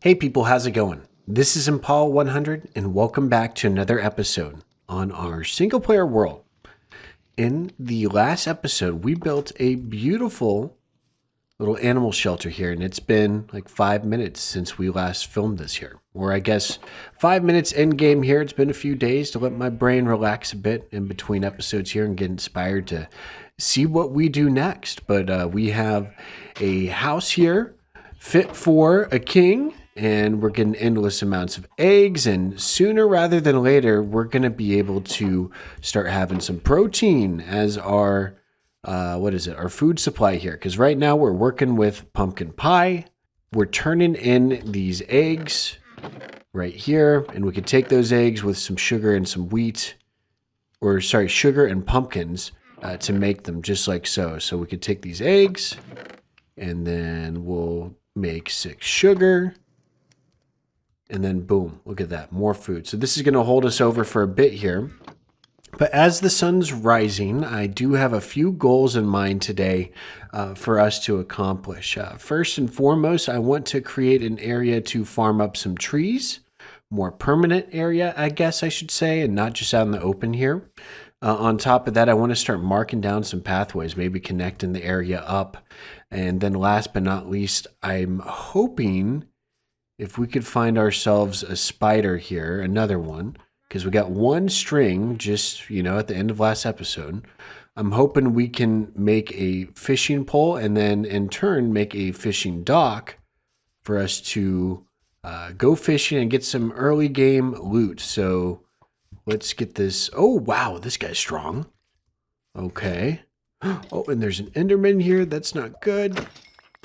Hey people, how's it going? This is Impal 100 and welcome back to another episode on our single player world. In the last episode, we built a beautiful little animal shelter here, and it's been like 5 minutes since we last filmed this here. Or I guess 5 minutes in game here. It's been a few days to let my brain relax a bit in between episodes here and get inspired to see what we do next. But we have a house here fit for a king, and we're getting endless amounts of eggs, and sooner rather than later we're going to be able to start having some protein as our our food supply here, because right now we're working with pumpkin pie. We're turning in these eggs right here, and we could take those eggs with some sugar and some wheat, or sorry, sugar and pumpkins to make them just like so. So we could take these eggs and then we'll make 6 sugar. And then boom, look at that, more food. So this is going to hold us over for a bit here. But as the sun's rising, I do have a few goals in mind today for us to accomplish. First and foremost, I want to create an area to farm up some trees, more permanent area, I guess I should say, and not just out in the open here. On top of that, I want to start marking down some pathways, maybe connecting the area up. And then last but not least, I'm hoping if we could find ourselves a spider here, another one, because we got one string just, at the end of last episode. I'm hoping we can make a fishing pole and then in turn make a fishing dock for us to go fishing and get some early game loot. So let's get this. Oh, wow, this guy's strong. Okay. Oh, and there's an Enderman here. That's not good.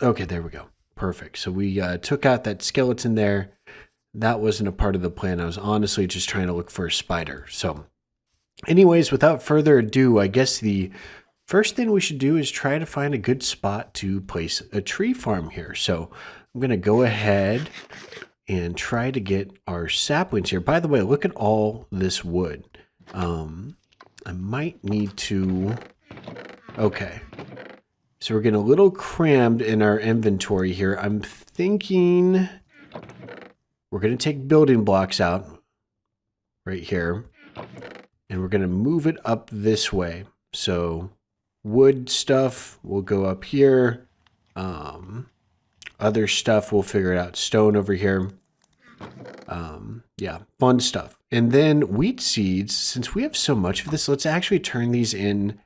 Okay, there we go. Perfect. So we took out that skeleton there. That wasn't a part of the plan. I was honestly just trying to look for a spider. So anyways, without further ado, I guess the first thing we should do is try to find a good spot to place a tree farm here. So I'm going to go ahead and try to get our saplings here. By the way, look at all this wood. I might need to... Okay. So we're getting a little crammed in our inventory here. I'm thinking we're going to take building blocks out right here, and we're going to move it up this way. So wood stuff will go up here. Other stuff we'll figure it out. Stone over here. Yeah, fun stuff. And then wheat seeds, since we have so much of this, let's actually turn these in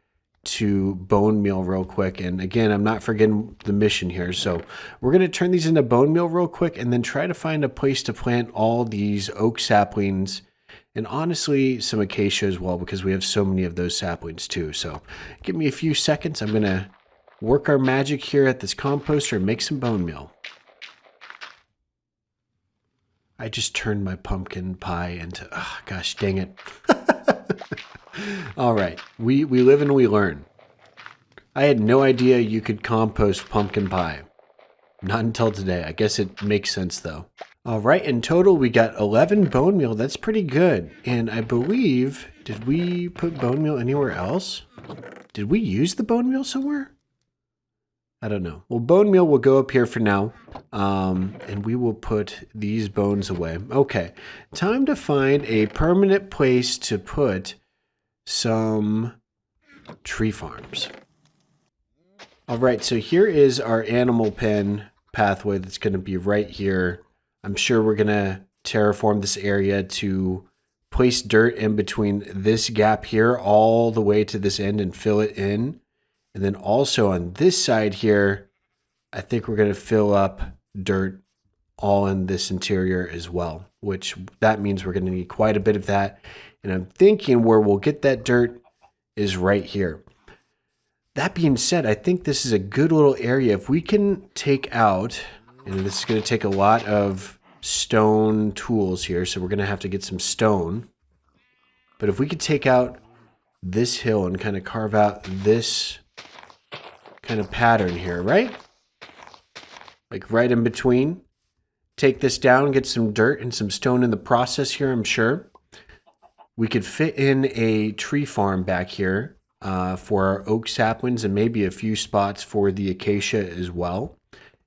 to bone meal real quick. And again, I'm not forgetting the mission here. So we're going to turn these into bone meal real quick and then try to find a place to plant all these oak saplings and honestly some acacia as well, because we have so many of those saplings too. So give me a few seconds. I'm going to work our magic here at this composter and make some bone meal. I just turned my pumpkin pie into, oh, gosh dang it. All right, we live and we learn. I had no idea you could compost pumpkin pie. Not until today. I guess it makes sense though. All right, in total we got 11 bone meal. That's pretty good. And I believe, did we put bone meal anywhere else? Did we use the bone meal somewhere? I don't know. Well, bone meal will go up here for now. And we will put these bones away. Okay, time to find a permanent place to put some tree farms. All right, so here is our animal pen pathway that's going to be right here. I'm sure we're going to terraform this area to place dirt in between this gap here all the way to this end and fill it in. And then also on this side here, I think we're going to fill up dirt all in this interior as well, which that means we're going to need quite a bit of that. And I'm thinking where we'll get that dirt is right here. That being said, I think this is a good little area. If we can take out, and this is going to take a lot of stone tools here, so we're going to have to get some stone. But if we could take out this hill and kind of carve out this kind of pattern here, right? Like right in between. Take this down, get some dirt and some stone in the process here, I'm sure. We could fit in a tree farm back here for our oak saplings and maybe a few spots for the acacia as well.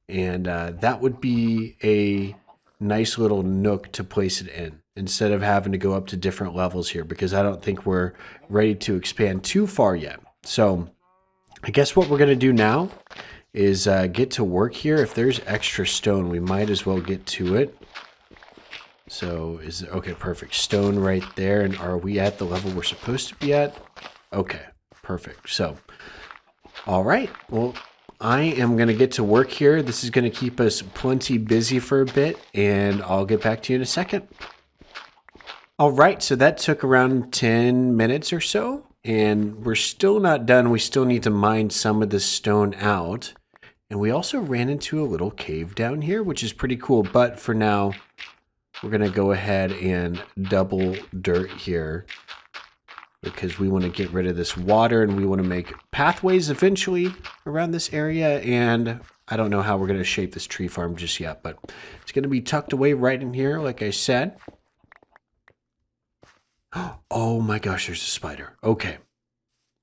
And that would be a nice little nook to place it in instead of having to go up to different levels here, because I don't think we're ready to expand too far yet. So I guess what we're going to do now is get to work here. If there's extra stone, we might as well get to it. So okay, perfect. Stone right there. And are we at the level we're supposed to be at? Okay, perfect. So, all right. Well, I am going to get to work here. This is going to keep us plenty busy for a bit, and I'll get back to you in a second. All right, so that took around 10 minutes or so, and we're still not done. We still need to mine some of this stone out. And we also ran into a little cave down here, which is pretty cool. But for now, we're going to go ahead and double dirt here, because we want to get rid of this water and we want to make pathways eventually around this area. And I don't know how we're going to shape this tree farm just yet, but it's going to be tucked away right in here, like I said. Oh my gosh, there's a spider. Okay.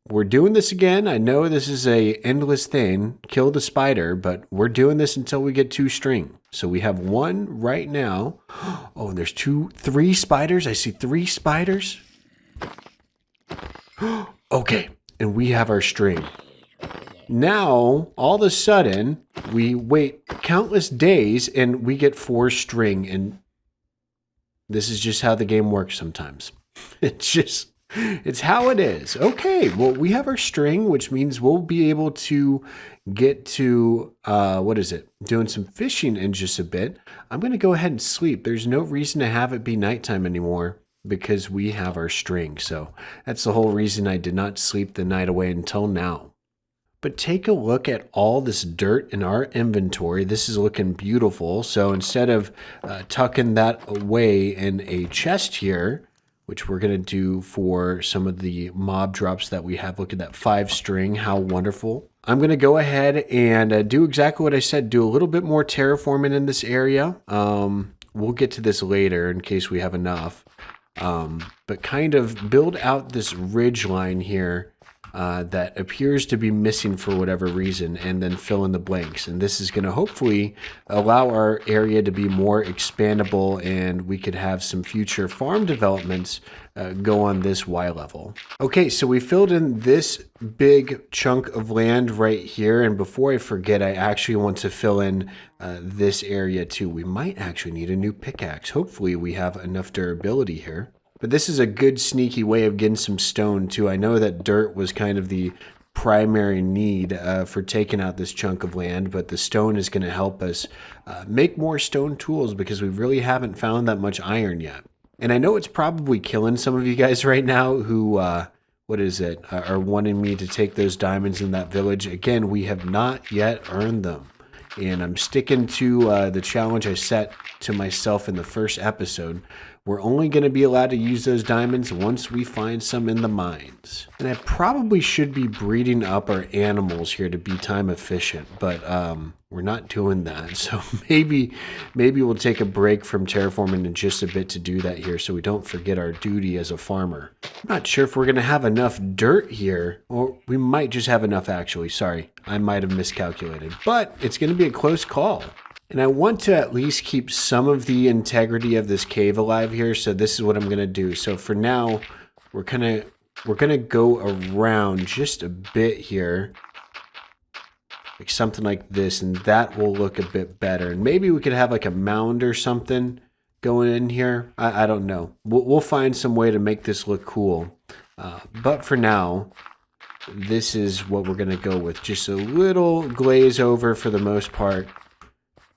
We're doing this again. I know this is a endless thing. Kill the spider, but we're doing this until we get 2 string. So we have 1 right now. Oh, and there's 3 spiders. I see 3 spiders. Okay, and we have our string. Now, all of a sudden, we wait countless days and we get 4 string. And this is just how the game works sometimes. It's how it is. Okay, well, we have our string, which means we'll be able to get to, doing some fishing in just a bit. I'm going to go ahead and sleep. There's no reason to have it be nighttime anymore because we have our string. So that's the whole reason I did not sleep the night away until now. But take a look at all this dirt in our inventory. This is looking beautiful. So instead of tucking that away in a chest here, which we're going to do for some of the mob drops that we have. Look at that 5 string. How wonderful. I'm going to go ahead and do exactly what I said. Do a little bit more terraforming in this area. We'll get to this later in case we have enough. But kind of build out this ridge line here that appears to be missing for whatever reason, and then fill in the blanks. And this is going to hopefully allow our area to be more expandable, and we could have some future farm developments go on this Y level. Okay, so we filled in this big chunk of land right here. And before I forget, I actually want to fill in this area too. We might actually need a new pickaxe. Hopefully we have enough durability here. But this is a good sneaky way of getting some stone too. I know that dirt was kind of the primary need for taking out this chunk of land, but the stone is going to help us make more stone tools because we really haven't found that much iron yet. And I know it's probably killing some of you guys right now who, are wanting me to take those diamonds in that village. Again, we have not yet earned them. And I'm sticking to the challenge I set to myself in the first episode. We're only going to be allowed to use those diamonds once we find some in the mines. And I probably should be breeding up our animals here to be time efficient, but we're not doing that. So maybe we'll take a break from terraforming in just a bit to do that here so we don't forget our duty as a farmer. I'm not sure if we're going to have enough dirt here, or we might just have enough actually. Sorry, I might have miscalculated, but it's going to be a close call. And I want to at least keep some of the integrity of this cave alive here, so this is what I'm going to do. So for now, we're going to go around just a bit here, like something like this, and that will look a bit better. And maybe we could have like a mound or something going in here. I don't know. We'll find some way to make this look cool. But for now, this is what we're going to go with. Just a little glaze over for the most part,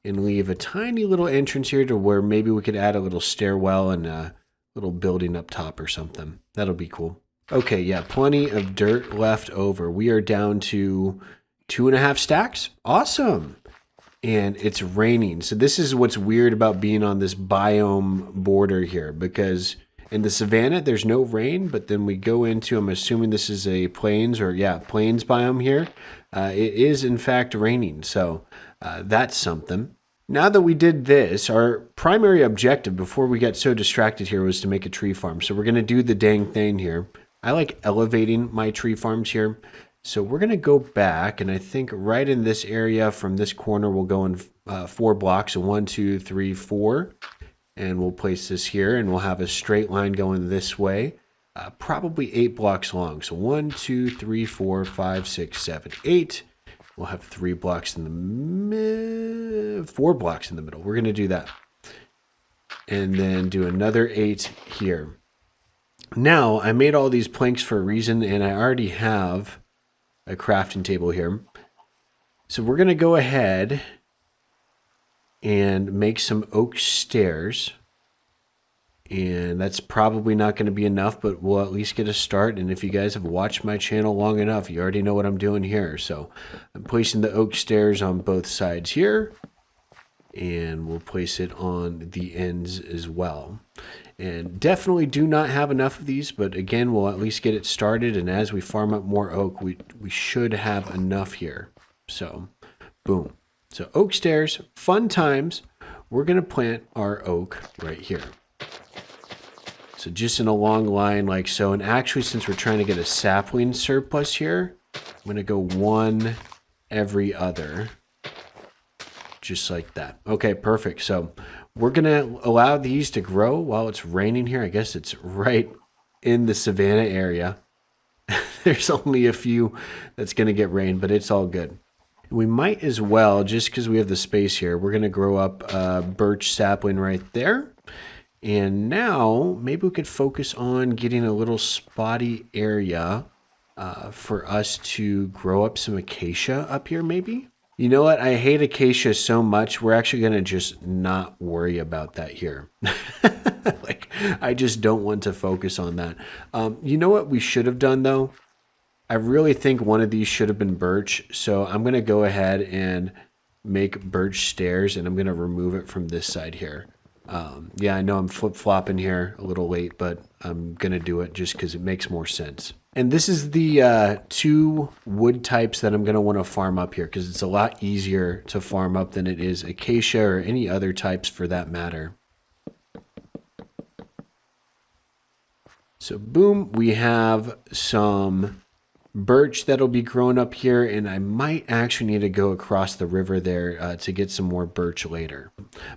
and leave a tiny little entrance here to where maybe we could add a little stairwell and a little building up top or something. That'll be cool. Okay, yeah, plenty of dirt left over. We are down to 2.5 stacks. Awesome. And it's raining. So this is what's weird about being on this biome border here, because in the savannah, there's no rain, but then we go into, I'm assuming this is a plains plains biome here. It is in fact raining. So that's something. Now that we did this, our primary objective before we got so distracted here was to make a tree farm. So we're going to do the dang thing here. I like elevating my tree farms here. So we're going to go back, and I think right in this area from this corner, we'll go in 4 blocks. So 1, 2, 3, 4. And we'll place this here, and we'll have a straight line going this way. Probably 8 blocks long. So 1, 2, 3, 4, 5, 6, 7, 8. We'll have 3 blocks in the 4 blocks in the middle. We're going to do that. And then do another 8 here. Now, I made all these planks for a reason, and I already have a crafting table here. So we're going to go ahead and make some oak stairs. And that's probably not going to be enough, but we'll at least get a start. And if you guys have watched my channel long enough, you already know what I'm doing here. So I'm placing the oak stairs on both sides here. And we'll place it on the ends as well. And definitely do not have enough of these, but again, we'll at least get it started. And as we farm up more oak, we should have enough here. So, boom. So oak stairs, fun times. We're going to plant our oak right here. So just in a long line like so. And actually, since we're trying to get a sapling surplus here, I'm going to go 1 every other. Just like that. Okay, perfect. So we're going to allow these to grow while it's raining here. I guess it's right in the Savannah area. There's only a few that's going to get rain, but it's all good. We might as well, just because we have the space here, we're going to grow up a birch sapling right there. And now maybe we could focus on getting a little spotty area for us to grow up some acacia up here maybe. You know what? I hate acacia so much. We're actually going to just not worry about that here. Like, I just don't want to focus on that. You know what we should have done though? I really think one of these should have been birch. So I'm going to go ahead and make birch stairs, and I'm going to remove it from this side here. Yeah, I know I'm flip-flopping here a little late, but I'm going to do it just because it makes more sense. And this is the 2 wood types that I'm going to want to farm up here because it's a lot easier to farm up than it is acacia or any other types for that matter. So boom, we have some birch that'll be growing up here, and I might actually need to go across the river there to get some more birch later.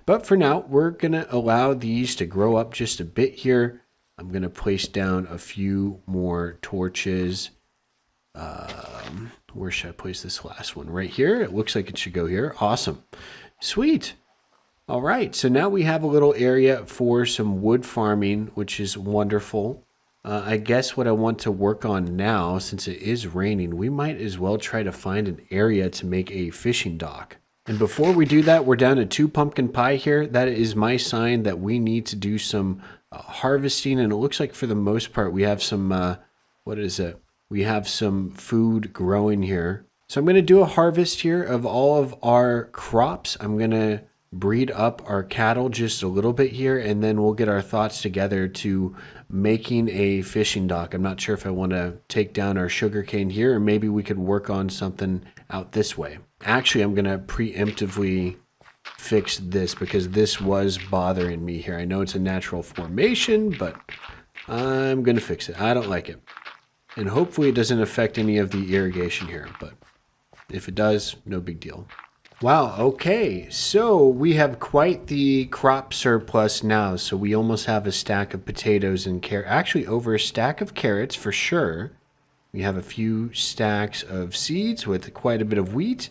But for now, we're going to allow these to grow up just a bit here. I'm going to place down a few more torches. Where should I place this last one? Right here. It looks like it should go here. Awesome. Sweet. All right. So now we have a little area for some wood farming, which is wonderful. I guess what I want to work on now, since it is raining, we might as well try to find an area to make a fishing dock. And before we do that, we're down to 2 pumpkin pie here. That is my sign that we need to do some harvesting. And it looks like for the most part, we have some, what is it? We have some food growing here. So I'm going to do a harvest here of all of our crops. I'm going to breed up our cattle just a little bit here, and then we'll get our thoughts together to making a fishing dock. I'm not sure if I want to take down our sugarcane here, or maybe we could work on something out this way. Actually, I'm going to preemptively fix this because this was bothering me here. I know it's a natural formation, but I'm going to fix it. I don't like it. And hopefully it doesn't affect any of the irrigation here, but if it does, no big deal. Wow, okay, so we have quite the crop surplus now. So we almost have a stack of potatoes and carrots, actually over a stack of carrots for sure. We have a few stacks of seeds with quite a bit of wheat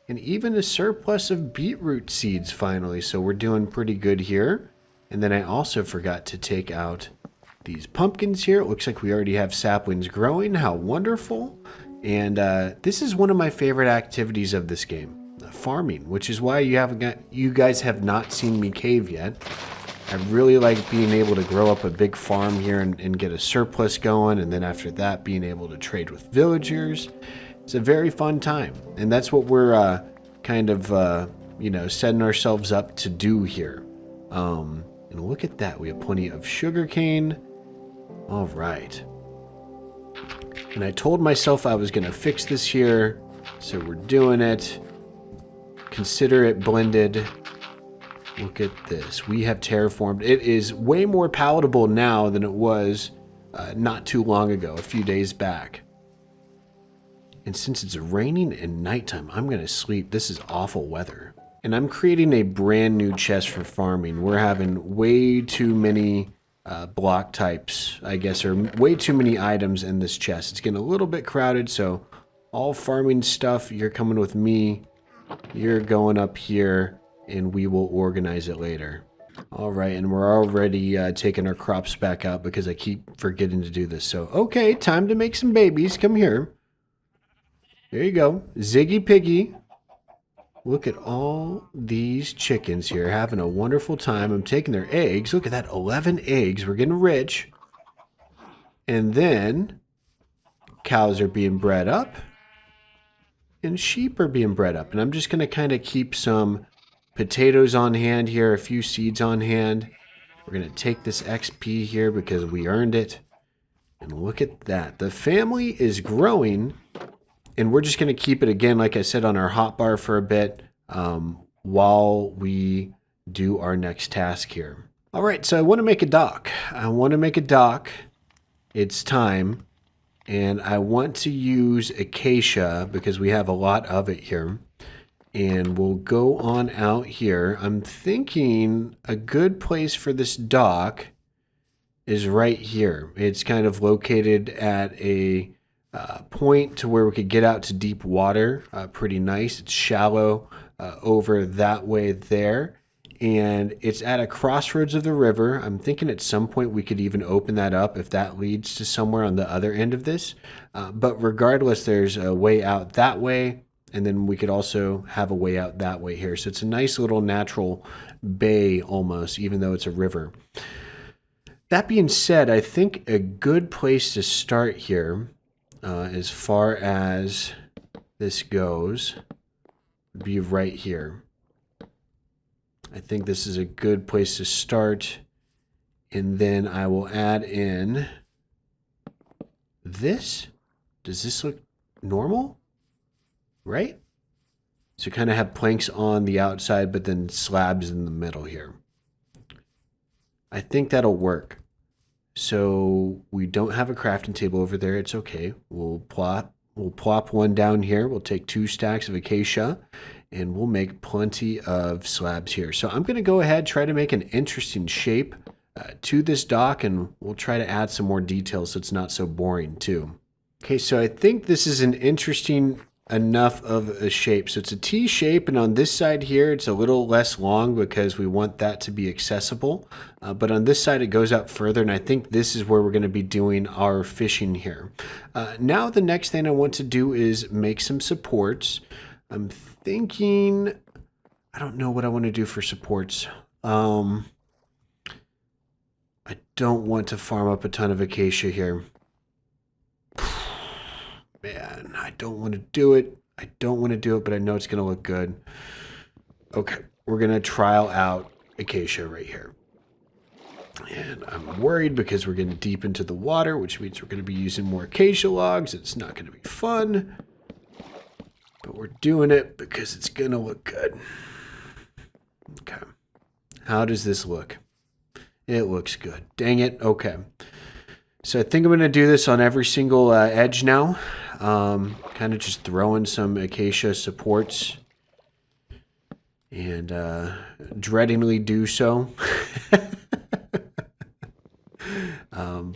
and even a surplus of beetroot seeds finally. So we're doing pretty good here. And then I also forgot to take out these pumpkins here. It looks like we already have saplings growing. How wonderful. And this is one of my favorite activities of this game, farming, which is why you guys have not seen me cave yet. I really like being able to grow up a big farm here and get a surplus going, and then after that being able to trade with villagers. It's a very fun time, and that's what we're kind of setting ourselves up to do here. And look at that, we have plenty of sugarcane. All right. And I told myself I was going to fix this here, so we're doing it. Consider it blended. Look at this. We have terraformed. It is way more palatable now than it was not too long ago, a few days back. And since it's raining and nighttime, I'm going to sleep. This is awful weather. And I'm creating a brand new chest for farming. We're having way too many block types, I guess, or way too many items in this chest. It's getting a little bit crowded, so all farming stuff, you're coming with me. You're going up here, and we will organize it later. All right, and we're already taking our crops back out because I keep forgetting to do this. So, okay, time to make some babies. Come here. There you go. Ziggy Piggy. Look at all these chickens here having a wonderful time. I'm taking their eggs. Look at that, 11 eggs. We're getting rich. And then cows are being bred up. And sheep are being bred up. And I'm just going to kind of keep some potatoes on hand here, a few seeds on hand. We're going to take this XP here because we earned it. And look at that. The family is growing. And we're just going to keep it, again, like I said, on our hotbar for a bit while we do our next task here. All right, so I want to make a dock. It's time. And I want to use acacia because we have a lot of it here. And we'll go on out here. I'm thinking a good place for this dock is right here. It's kind of located at a point to where we could get out to deep water. Pretty nice. It's shallow over that way there. And it's at a crossroads of the river. I'm thinking at some point we could even open that up if that leads to somewhere on the other end of this. But regardless, there's a way out that way. And then we could also have a way out that way here. So it's a nice little natural bay almost, even though it's a river. That being said, I think a good place to start here, as far as this goes, would be right here. I think this is a good place to start. And then I will add in this. Does this look normal? Right? So kind of have planks on the outside, but then slabs in the middle here. I think that'll work. So we don't have a crafting table over there. It's okay. We'll plop one down here. We'll take 2 stacks of acacia and we'll make plenty of slabs here. So I'm going to go ahead, try to make an interesting shape to this dock, and we'll try to add some more details so it's not so boring too. Okay, so I think this is an interesting enough of a shape. So it's a T shape, and on this side here it's a little less long because we want that to be accessible, but on this side it goes out further, and I think this is where we're going to be doing our fishing here. Now the next thing I want to do is make some supports. I'm thinking, I don't know what I want to do for supports. I don't want to farm up a ton of acacia here. Man, I don't want to do it. But I know it's going to look good. Okay, we're going to trial out acacia right here. And I'm worried because we're getting deep into the water, which means we're going to be using more acacia logs. It's not going to be fun. But we're doing it because it's going to look good. Okay. How does this look? It looks good. Dang it. Okay. So I think I'm going to do this on every single edge now. Kind of just throw in some acacia supports. And dreadingly do so.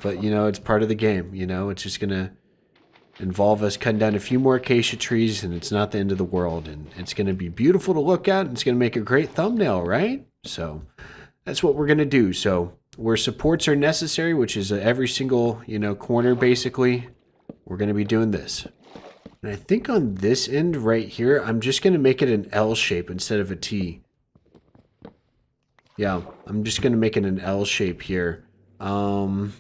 But, you know, it's part of the game. You know, it's just going to involve us cutting down a few more acacia trees, and it's not the end of the world. And it's going to be beautiful to look at, and it's going to make a great thumbnail, right? So that's what we're going to do. So where supports are necessary, which is every single, you know, corner basically, we're going to be doing this. And I think on this end right here, I'm just going to make it an L shape instead of a T. Yeah, I'm just going to make it an L shape here. And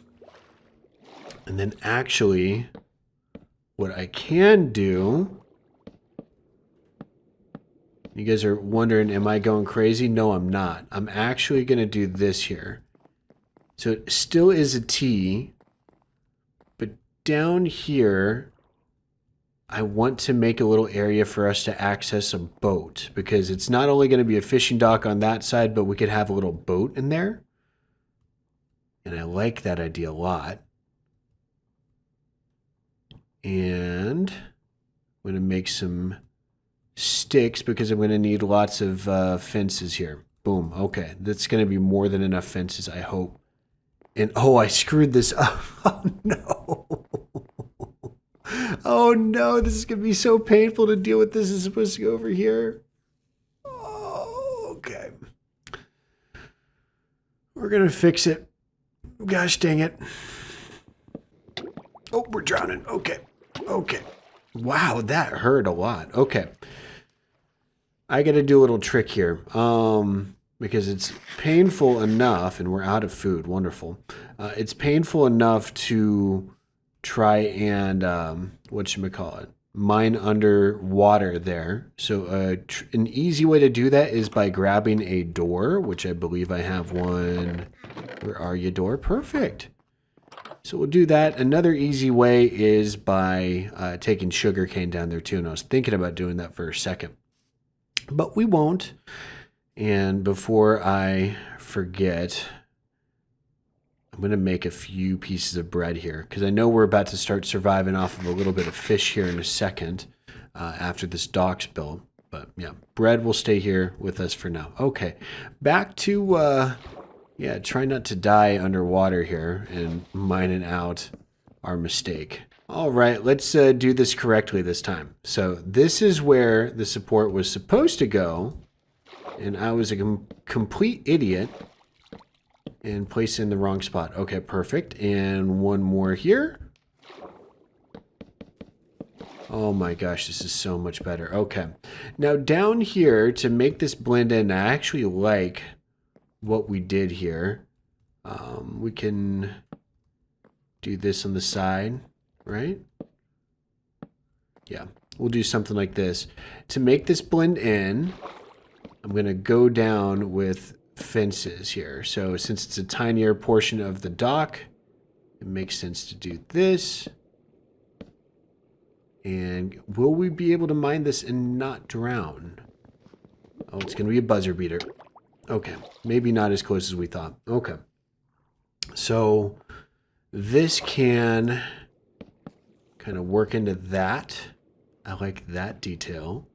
then actually, what I can do, you guys are wondering, am I going crazy? No, I'm not. I'm actually going to do this here. So it still is a T, but down here, I want to make a little area for us to access a boat, because it's not only going to be a fishing dock on that side, but we could have a little boat in there. And I like that idea a lot. And going to make some sticks because I'm going to need lots of fences here. Boom. Okay. That's going to be more than enough fences, I hope. And oh, I screwed this up. Oh, no. Oh, no. This is going to be so painful to deal with. This is supposed to go over here. Oh, okay. We're going to fix it. Gosh dang it. Oh, we're drowning. Okay. Okay. Wow, that hurt a lot. Okay. I got to do a little trick here. Because it's painful enough, and we're out of food. Wonderful. It's painful enough to try and, whatchamacallit, mine underwater there. So an easy way to do that is by grabbing a door, which I believe I have one. Where are you, door? Perfect. So we'll do that. Another easy way is by taking sugarcane down there too. And I was thinking about doing that for a second. But we won't. And before I forget, I'm going to make a few pieces of bread here. Because I know we're about to start surviving off of a little bit of fish here in a second. After this dock's built. But yeah, bread will stay here with us for now. Okay, back to... yeah, try not to die underwater here and mining out our mistake. All right, let's do this correctly this time. So this is where the support was supposed to go, and I was a complete idiot and placed in the wrong spot. Okay, perfect. And one more here. Oh my gosh, this is so much better. Okay, now down here to make this blend in, I actually like what we did here. We can do this on the side, right? Yeah, we'll do something like this. To make this blend in, I'm going to go down with fences here. So since it's a tinier portion of the dock, it makes sense to do this. And will we be able to mine this and not drown? Oh, it's going to be a buzzer beater. Okay, maybe not as close as we thought. Okay. So this can kind of work into that. I like that detail.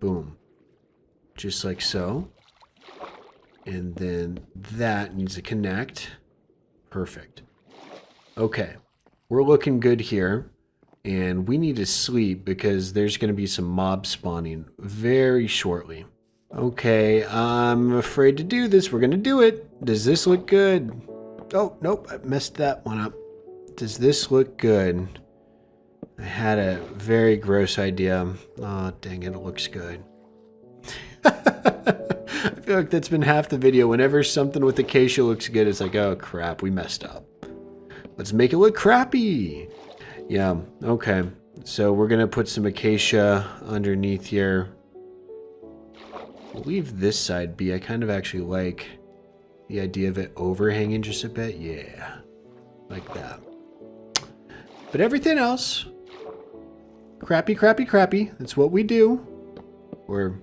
Boom. Just like so. And then that needs to connect. Perfect. Okay. We're looking good here. And we need to sleep because there's going to be some mobs spawning very shortly. Okay, I'm afraid to do this. We're going to do it. Does this look good? Oh, nope, I messed that one up. Does this look good? I had a very gross idea. Oh, dang it, it looks good. I feel like that's been half the video. Whenever something with acacia looks good, it's like, oh crap, we messed up. Let's make it look crappy. Yeah, okay. So we're going to put some acacia underneath here. We'll leave this side be. I kind of actually like the idea of it overhanging just a bit. Yeah, like that. But everything else, crappy, crappy, crappy. That's what we do. Or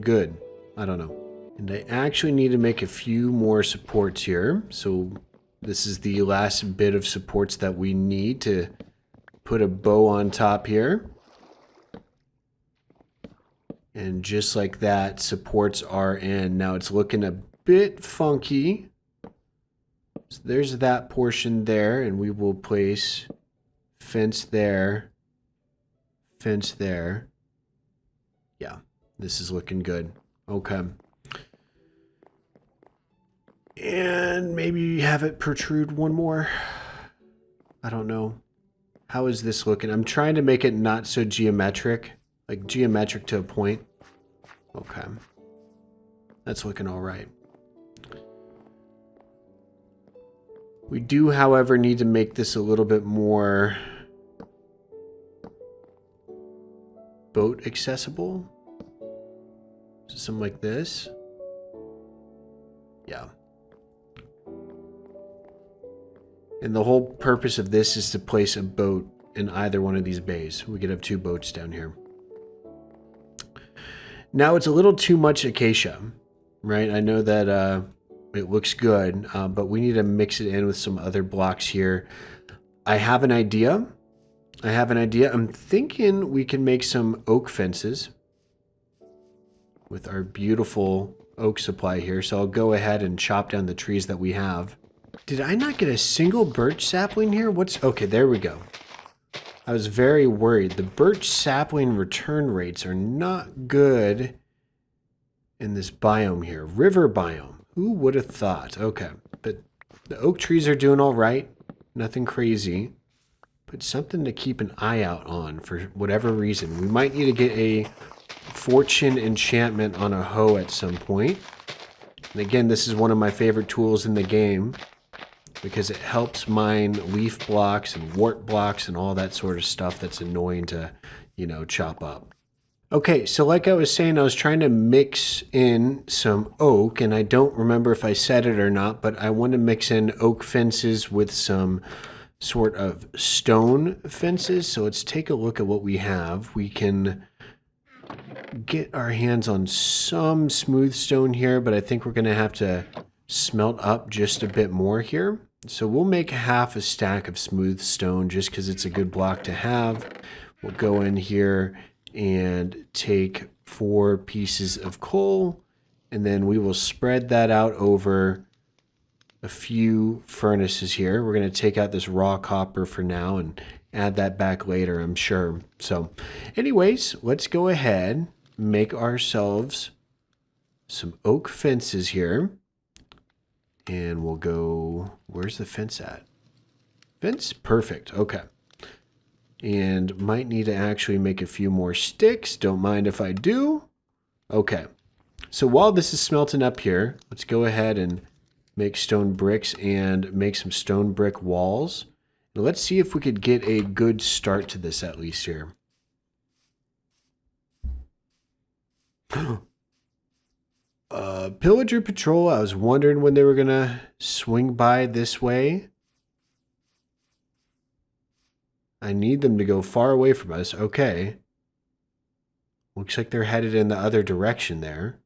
good. I don't know. And I actually need to make a few more supports here. So this is the last bit of supports that we need to put a bow on top here. And just like that, supports are in. Now it's looking a bit funky. So there's that portion there, and we will place fence there, fence there. Yeah, this is looking good. Okay. And maybe have it protrude one more. I don't know. How is this looking? I'm trying to make it not so geometric. Like geometric to a point. Okay. That's looking all right. We do, however, need to make this a little bit more boat accessible. So something like this. Yeah. And the whole purpose of this is to place a boat in either one of these bays. We could have two boats down here. Now it's a little too much acacia, right? I know that it looks good, but we need to mix it in with some other blocks here. I have an idea. I have an idea. I'm thinking we can make some oak fences with our beautiful oak supply here. So I'll go ahead and chop down the trees that we have. Did I not get a single birch sapling here? Okay, there we go. I was very worried. The birch sapling return rates are not good in this biome here. River biome. Who would have thought? Okay, but the oak trees are doing all right. Nothing crazy. But something to keep an eye out on for whatever reason. We might need to get a fortune enchantment on a hoe at some point. And again, this is one of my favorite tools in the game because it helps mine leaf blocks and wart blocks and all that sort of stuff that's annoying to, chop up. Okay, so like I was saying, I was trying to mix in some oak, and I don't remember if I said it or not, but I want to mix in oak fences with some sort of stone fences. So let's take a look at what we have. We can get our hands on some smooth stone here, but I think we're going to have to smelt up just a bit more here. So we'll make half a stack of smooth stone just because it's a good block to have. We'll go in here and take 4 pieces of coal, and then we will spread that out over a few furnaces here. We're going to take out this raw copper for now and add that back later, I'm sure. So anyways, let's go ahead, make ourselves some oak fences here. And we'll go, where's the fence at? Fence? Perfect. Okay. And might need to actually make a few more sticks. Don't mind if I do. Okay. So while this is smelting up here, let's go ahead and make stone bricks and make some stone brick walls. Now let's see if we could get a good start to this at least here. Pillager patrol. I was wondering when they were going to swing by this way. I need them to go far away from us. Okay. Looks like they're headed in the other direction there.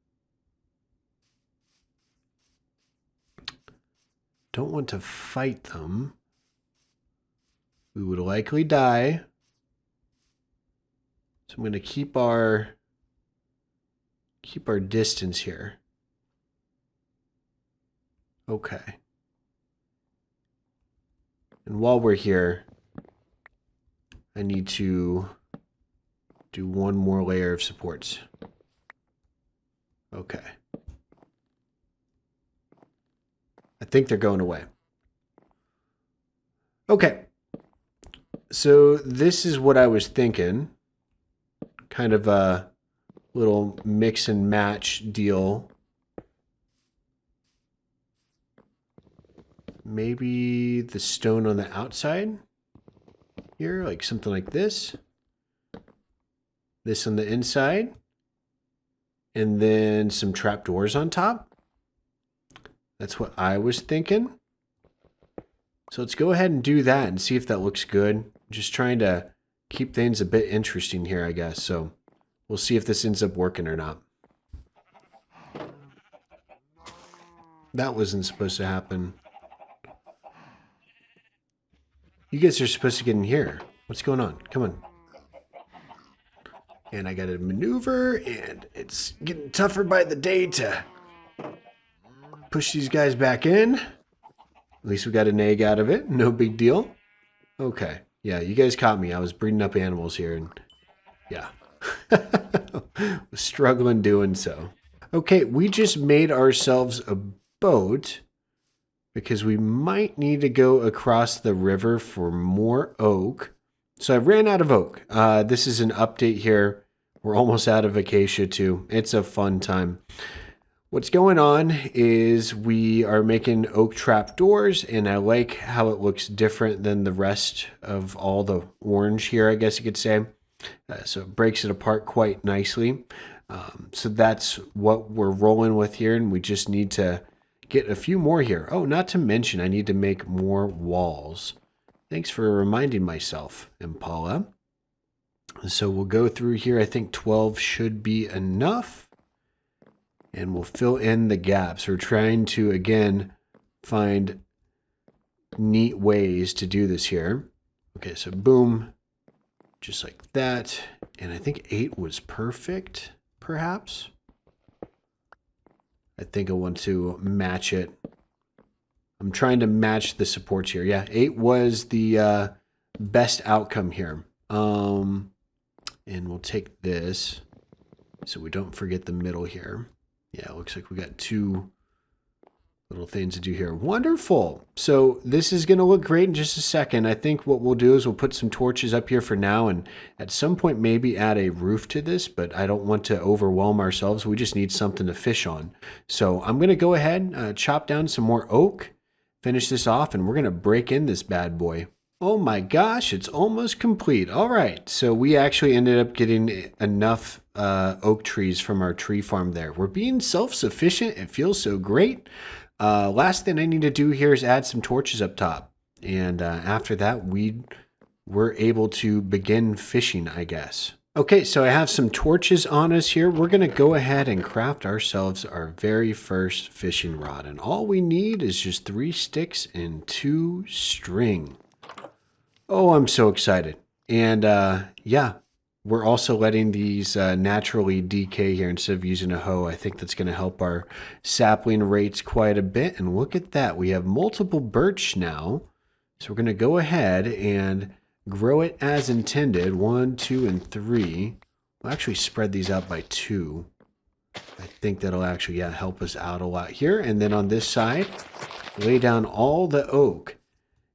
Don't want to fight them. We would likely die. So I'm going to keep our distance here. Okay. And while we're here, I need to do one more layer of supports. Okay. I think they're going away. Okay. So this is what I was thinking. Kind of a little mix and match deal. Maybe the stone on the outside here, like something like this. This on the inside. And then some trapdoors on top. That's what I was thinking. So let's go ahead and do that and see if that looks good. Just trying to keep things a bit interesting here, I guess. So we'll see if this ends up working or not. That wasn't supposed to happen. You guys are supposed to get in here. What's going on? Come on. And I got to maneuver, and it's getting tougher by the day to push these guys back in. At least we got an egg out of it. No big deal. Okay. Yeah, you guys caught me. I was breeding up animals here, and yeah. Was struggling doing so. Okay, we just made ourselves a boat because we might need to go across the river for more oak. So I ran out of oak. This is an update here. We're almost out of acacia too. It's a fun time. What's going on is we are making oak trap doors, and I like how it looks different than the rest of all the orange here, I guess you could say. So it breaks it apart quite nicely. So that's what we're rolling with here, and we just need to get a few more here. Oh, not to mention I need to make more walls. Thanks for reminding myself, Impala. So we'll go through here. I think 12 should be enough. And we'll fill in the gaps. We're trying to, again, find neat ways to do this here. Okay, so boom, just like that. And I think 8 was perfect, perhaps. I think I want to match it. I'm trying to match the supports here. Yeah, 8 was the best outcome here. And we'll take this so we don't forget the middle here. Yeah, it looks like we got 2 little things to do here. Wonderful. So this is going to look great in just a second. I think what we'll do is we'll put some torches up here for now, and at some point maybe add a roof to this, but I don't want to overwhelm ourselves. We just need something to fish on. So I'm going to go ahead, chop down some more oak, finish this off, and we're going to break in this bad boy. Oh my gosh, it's almost complete. All right, so we actually ended up getting enough oak trees from our tree farm there. We're being self-sufficient. It feels so great. Last thing I need to do here is add some torches up top. And after that, we're able to begin fishing, I guess. Okay, so I have some torches on us here. We're going to go ahead and craft ourselves our very first fishing rod. And all we need is just 3 sticks and 2 string. Oh, I'm so excited. And yeah, we're also letting these naturally decay here instead of using a hoe. I think that's going to help our sapling rates quite a bit. And look at that. We have multiple birch now. So we're going to go ahead and grow it as intended. 1, 2, and 3. We'll actually spread these out by 2. I think that'll actually help us out a lot here. And then on this side, lay down all the oak.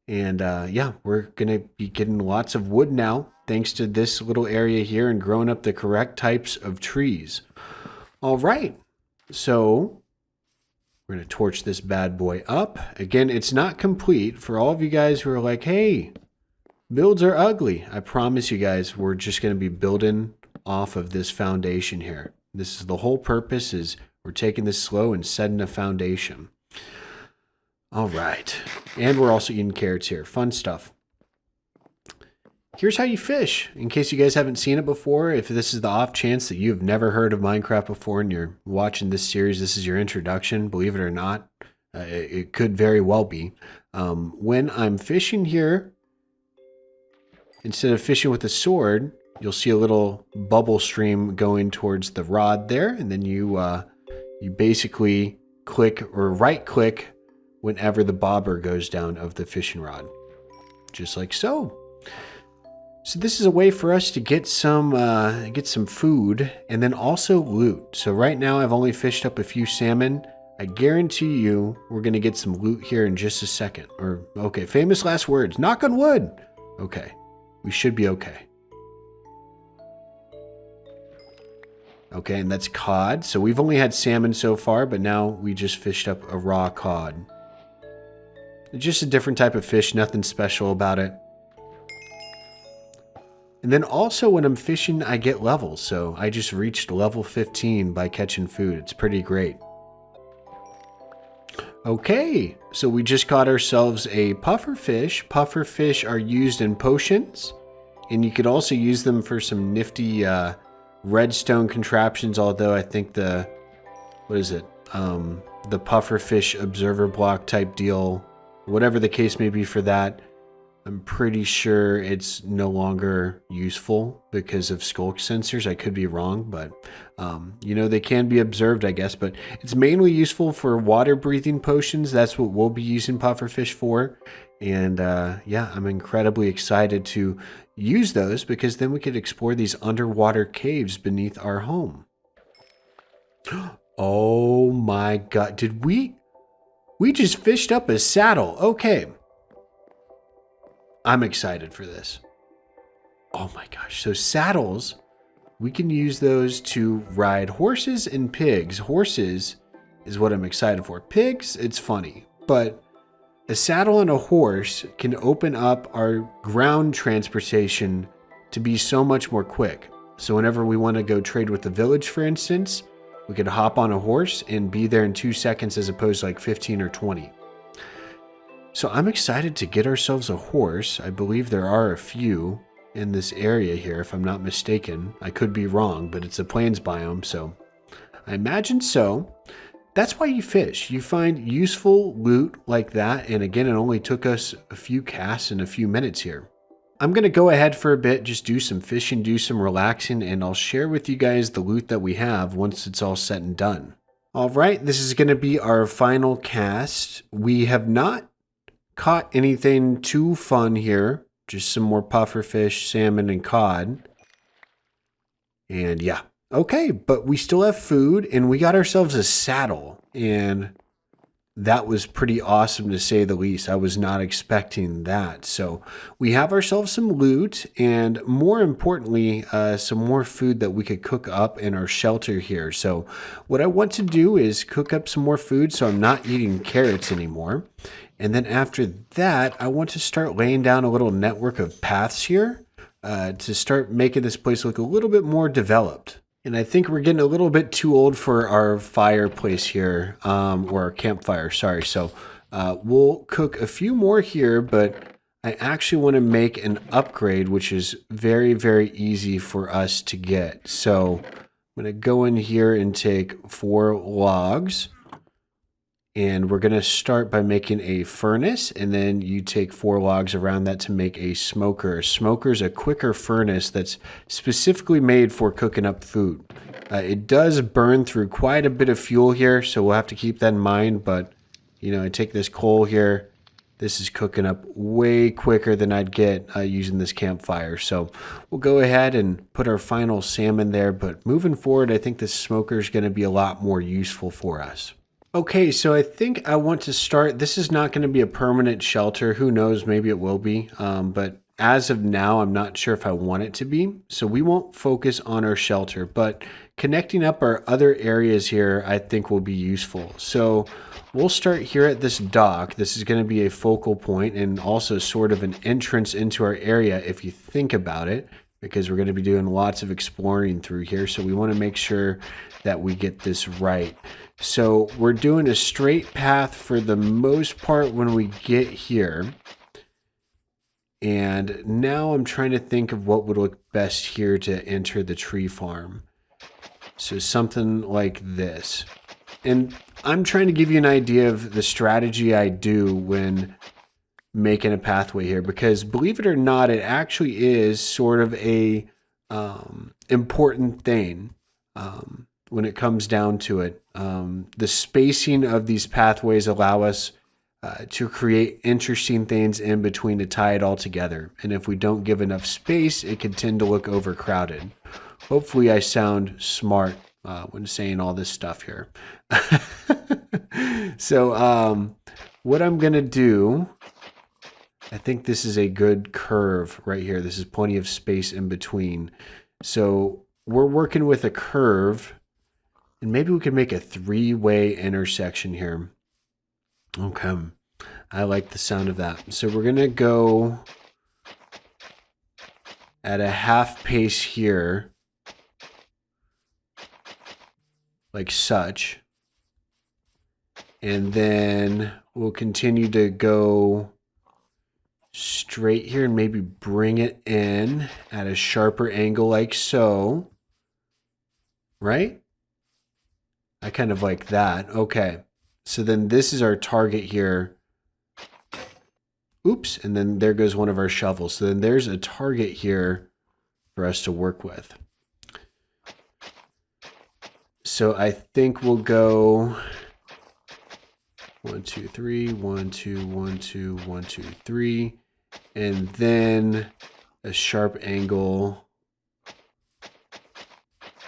And yeah, we're going to be getting lots of wood now, thanks to this little area here and growing up the correct types of trees. All right, so we're going to torch this bad boy up. Again, it's not complete. For all of you guys who are like, hey, builds are ugly, I promise you guys, we're just going to be building off of this foundation here. This is the whole purpose, is we're taking this slow and setting a foundation. All right, and we're also eating carrots here. Fun stuff. Here's how you fish, in case you guys haven't seen it before. If this is the off chance that you've never heard of Minecraft before and you're watching this series, this is your introduction, believe it or not. It could very well be. When I'm fishing here, instead of fishing with a sword, you'll see a little bubble stream going towards the rod there, and then you basically click or right click whenever the bobber goes down of the fishing rod, just like so. So this is a way for us to get some food and then also loot. So right now I've only fished up a few salmon. I guarantee you we're going to get some loot here in just a second. Or, okay, famous last words, knock on wood. Okay, we should be okay. Okay, and that's cod. So we've only had salmon so far, but now we just fished up a raw cod. Just a different type of fish, nothing special about it. And then also when I'm fishing, I get levels. So I just reached level 15 by catching food. It's pretty great. Okay, so we just caught ourselves a puffer fish. Puffer fish are used in potions, and you could also use them for some nifty redstone contraptions, although I think the puffer fish observer block type deal, whatever the case may be for that, I'm pretty sure it's no longer useful because of skulk sensors. I could be wrong, but you know, they can be observed, I guess, but it's mainly useful for water breathing potions. That's what we'll be using pufferfish for. And yeah, I'm incredibly excited to use those because then we could explore these underwater caves beneath our home. Oh my God, did we just fished up a saddle. Okay. I'm excited for this. Oh my gosh. So saddles, we can use those to ride horses and pigs. Horses is what I'm excited for. Pigs, it's funny. But a saddle and a horse can open up our ground transportation to be so much more quick. So whenever we want to go trade with the village, for instance, we could hop on a horse and be there in 2 seconds as opposed to like 15 or 20. So I'm excited to get ourselves a horse. I believe there are a few in this area here, if I'm not mistaken. I could be wrong, but it's a plains biome, so I imagine so. That's why you fish. You find useful loot like that, and again, it only took us a few casts and a few minutes here. I'm going to go ahead for a bit, just do some fishing, do some relaxing, and I'll share with you guys the loot that we have once it's all said and done. All right, this is going to be our final cast. We have not caught anything too fun here, just some more pufferfish, salmon, and cod. And yeah, okay, but we still have food, and we got ourselves a saddle, and that was pretty awesome to say the least. I was not expecting that. So we have ourselves some loot, and more importantly, some more food that we could cook up in our shelter here. So what I want to do is cook up some more food so I'm not eating carrots anymore. And then after that, I want to start laying down a little network of paths here to start making this place look a little bit more developed. And I think we're getting a little bit too old for our fireplace here, or our campfire, sorry. So we'll cook a few more here, but I actually want to make an upgrade, which is very, very easy for us to get. So I'm going to go in here and take 4 logs. And we're going to start by making a furnace, and then you take 4 logs around that to make a smoker. A smoker is a quicker furnace that's specifically made for cooking up food. It does burn through quite a bit of fuel here, so we'll have to keep that in mind. But, you know, I take this coal here. This is cooking up way quicker than I'd get using this campfire. So we'll go ahead and put our final salmon there. But moving forward, I think this smoker is going to be a lot more useful for us. Okay, so I think I want to start. This is not going to be a permanent shelter. Who knows? Maybe it will be. But as of now, I'm not sure if I want it to be. So we won't focus on our shelter, but connecting up our other areas here, I think will be useful. So we'll start here at this dock. This is going to be a focal point and also sort of an entrance into our area if you think about it, because we're going to be doing lots of exploring through here. So we want to make sure that we get this right. So we're doing a straight path for the most part when we get here. And now I'm trying to think of what would look best here to enter the tree farm. So something like this. And I'm trying to give you an idea of the strategy I do when making a pathway here, because believe it or not, it actually is sort of a important thing when it comes down to it. The spacing of these pathways allow us to create interesting things in between to tie it all together. And if we don't give enough space, it can tend to look overcrowded. Hopefully I sound smart when saying all this stuff here. So what I'm going to do, I think this is a good curve right here. This is plenty of space in between. So we're working with a curve, and maybe we could make a 3-way intersection here. Okay. I like the sound of that. So we're going to go at a half pace here, like such. And then we'll continue to go straight here and maybe bring it in at a sharper angle like so. Right? I kind of like that. Okay. So then this is our target here. Oops. And then there goes one of our shovels. So then there's a target here for us to work with. So I think we'll go 1, 2, 3, 1, 2, 1, 2, 1, 2, 3. And then a sharp angle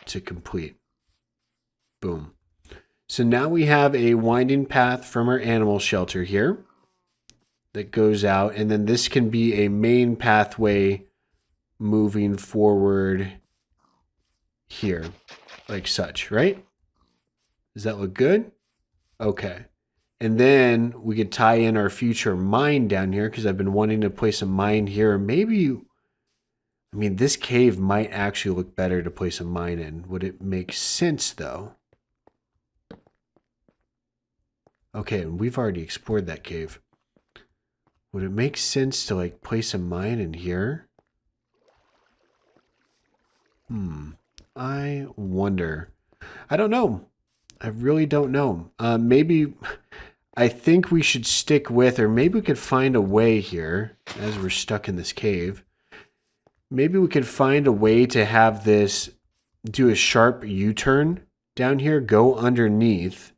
to complete. Boom. So now we have a winding path from our animal shelter here that goes out. And then this can be a main pathway moving forward here, like such, right? Does that look good? Okay. And then we could tie in our future mine down here, because I've been wanting to place a mine here. Maybe, I mean, this cave might actually look better to place a mine in. Would it make sense, though? Okay, and we've already explored that cave. Would it make sense to, like, place a mine in here? I wonder. I don't know. I really don't know. Maybe I think we should stick with, or maybe we could find a way here as we're stuck in this cave. maybe we could find a way to have this do a sharp U-turn down here, go underneath,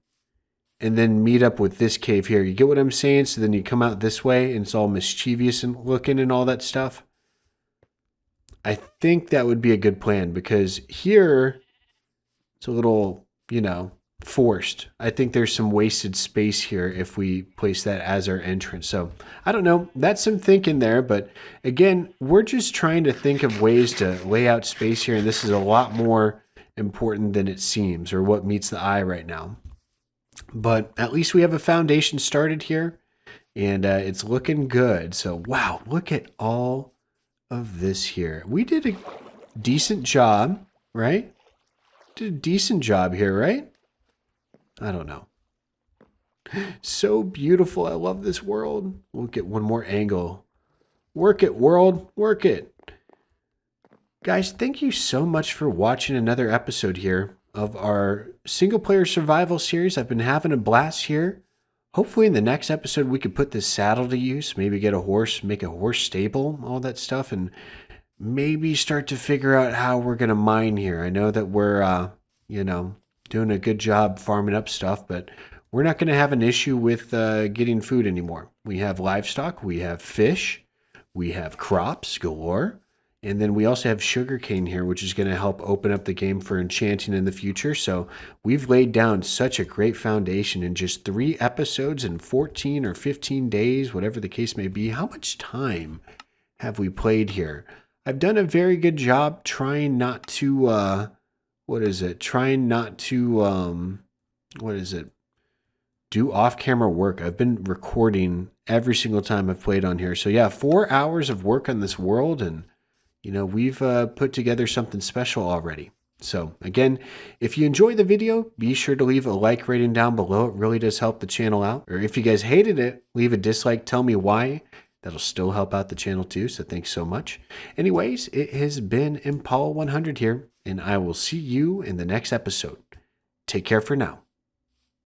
and then meet up with this cave here. You get what I'm saying? So then you come out this way and it's all mischievous and looking and all that stuff. I think that would be a good plan because here it's a little, forced. I think there's some wasted space here if we place that as our entrance. So I don't know. That's some thinking there. But again, we're just trying to think of ways to lay out space here. And this is a lot more important than it seems or what meets the eye right now. But at least we have a foundation started here and it's looking good. So wow, look at all of this here. We did a decent job, right? Did a decent job here, right? I don't know. So beautiful. I love this world. We'll get one more angle. Work it, world. Work it. Guys, thank you so much for watching another episode here of our single player survival series. I've been having a blast here. Hopefully in the next episode we could put this saddle to use, maybe get a horse, make a horse stable, all that stuff, and maybe start to figure out how we're going to mine here. I know that we're, doing a good job farming up stuff, but we're not going to have an issue with getting food anymore. We have livestock, we have fish, we have crops galore, and then we also have sugarcane here, which is going to help open up the game for enchanting in the future. So we've laid down such a great foundation in just 3 episodes in 14 or 15 days, whatever the case may be. How much time have we played here? I've done a very good job trying not to, do off-camera work. I've been recording every single time I've played on here. So yeah, 4 hours of work on this world, and we've put together something special already. So again, if you enjoyed the video, be sure to leave a like rating down below. It really does help the channel out. Or if you guys hated it, leave a dislike. Tell me why. That'll still help out the channel too. So thanks so much. Anyways, it has been Impala 100 here, and I will see you in the next episode. Take care for now.